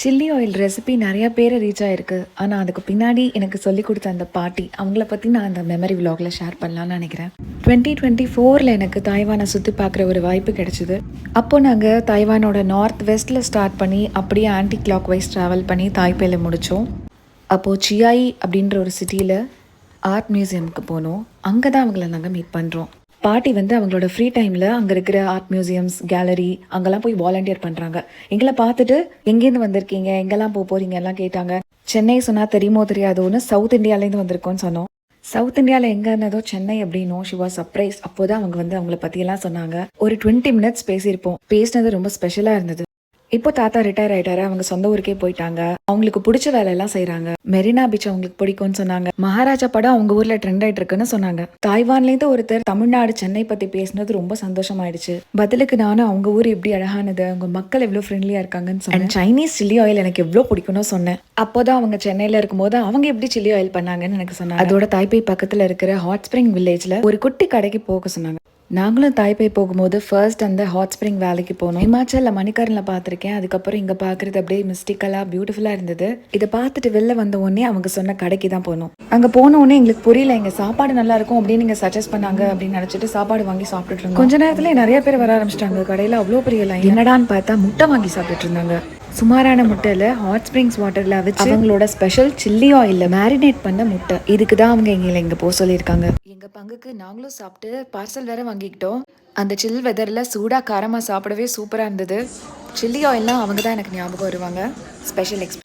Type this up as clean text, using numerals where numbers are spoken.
Chilli oil recipe நிறைய பேரை reach ஆயிருக்கு. ஆனால் அதுக்கு பின்னாடி எனக்கு சொல்லிக் கொடுத்த அந்த பாட்டி அவங்கள பற்றி நான் அந்த மெமரி விலாகில் ஷேர் பண்ணலான்னு நினைக்கிறேன். 2024 எனக்கு தாய்வானை சுற்றி பார்க்குற ஒரு வாய்ப்பு கிடைச்சிது. அப்போது நாங்கள் தாய்வானோட நார்த் வெஸ்ட்டில் ஸ்டார்ட் பண்ணி அப்படியே ஆன்டி கிளாக் வைஸ் ட்ராவல் பண்ணி தாய்பேல முடித்தோம். அப்போது சியாயி அப்படின்ற ஒரு சிட்டியில் ஆர்ட் மியூசியமுக்கு போனோம். அங்கே தான் அவங்கள நாங்கள் மீட் பண்ணுறோம். பாட்டி அவங்களோட ஃப்ரீ டைமில் அங்கே இருக்கிற ஆர்ட் மியூசியம்ஸ், கேலரி அங்கெல்லாம் போய் வாலண்டியர் பண்ணுறாங்க. எங்களை பார்த்துட்டு எங்கேருந்து வந்திருக்கீங்க, எங்கெல்லாம் போகிறீங்க எல்லாம் கேட்டாங்க. சென்னை சொன்னால் தெரியுமோ தெரியாதோன்னு சவுத் இந்தியாவிலேருந்து வந்திருக்கோன்னு சொன்னோம். சவுத் இந்தியாவில் எங்கே இருந்ததோ சென்னை அப்படின்னும் ஷி வாஸ் சர்ப்ரைஸ். அப்போ தான் அவங்க அவங்கள பற்றியெல்லாம் சொன்னாங்க. ஒரு 20 minutes பேசியிருப்போம். பேசினது ரொம்ப ஸ்பெஷலாக இருந்தது. இப்போ தாத்தா ரிட்டையர் ஆயிட்டாரு. அவங்க சொந்த ஊருக்கே போயிட்டாங்க. அவங்களுக்கு பிடிச்ச வேலையெல்லாம் செய்யறாங்க. மெரினா பீச் அவங்களுக்கு பிடிக்கும்னு சொன்னாங்க. மகாராஜா படம் அவங்க ஊர்ல ட்ரெண்ட் ஆயிட்டு இருக்குன்னு சொன்னாங்க. தாய்வான்ல இருந்து ஒருத்தர் தமிழ்நாடு சென்னை பத்தி பேசினது ரொம்ப சந்தோஷமாயிடுச்சு. பதிலுக்கு நானும் அவங்க ஊர் எப்படி அழகானது, அவங்க மக்கள் எவ்வளவு ஃப்ரெண்ட்லியா இருக்காங்கன்னு சொன்னேன். சைனீஸ் சில்லி ஆயில் எனக்கு எவ்வளவு பிடிக்கும்னு சொன்னேன். அப்போதான் அவங்க சென்னையில இருக்கும்போது அவங்க எப்படி சில்லி ஆயில் பண்ணாங்கன்னு எனக்கு சொன்னாங்க. அதோட தாய்பே பக்கத்துல இருக்கிற ஹாட் ஸ்பிரிங் வில்லேஜ்ல ஒரு குட்டி கடைக்கு போக சொன்னாங்க. நாங்களும் தாய்பே போகும்போது ஃபர்ஸ்ட் அந்த ஹாட் ஸ்ப்ரிங் வேலைக்கு போனோம். ஹிமாச்சலில் மணிக்கரனில் பார்த்துருக்கேன். அதுக்கப்புறம் இங்கே பார்க்குறது அப்படியே மிஸ்டிக்கலாக பியூட்டிஃபுல்லாக இருந்தது. இதை பார்த்துட்டு வெளில வந்த உடனே அவங்க சொன்ன கடைக்கு தான் போனோம். அங்கே போன உடனே எங்களுக்கு புரியல, எங்கள் சாப்பாடு நல்லா இருக்கும் அப்படின்னு நீங்கள் சஜஸ்ட் பண்ணாங்க அப்படின்னு நினச்சிட்டு சாப்பாடு வாங்கி சாப்பிட்டுட்டு இருந்தோம். கொஞ்ச நேரத்துல நிறைய பேர் வர ஆரம்பிச்சிட்டாங்க. கடையில் அவ்வளோ பெரிய லைன். என்னடான்னு பார்த்தா முட்டை வாங்கி சாப்பிட்டுட்டு இருந்தாங்க. சுமாரான முட்டையில் ஹாட் ஸ்ப்ரிங்ஸ் வாட்டரில் வச்சு அவங்களோட ஸ்பெஷல் சில்லி ஆயிலில் மேரினேட் பண்ண முட்டை. இதுக்கு தான் அவங்க எங்களை இங்கே போக சொல்லியிருக்காங்க. எங்கள் பங்குக்கு நாங்களும் சாப்பிட்டு பார்சல் வேற வாங்கிக்கிட்டோம். அந்த சில் வெதரில் சூடாக காரமாக சாப்பிடவே சூப்பராக இருந்தது. சில்லி ஆயில்லாம் அவங்க தான் எனக்கு ஞாபகம் வருவாங்க. ஸ்பெஷல்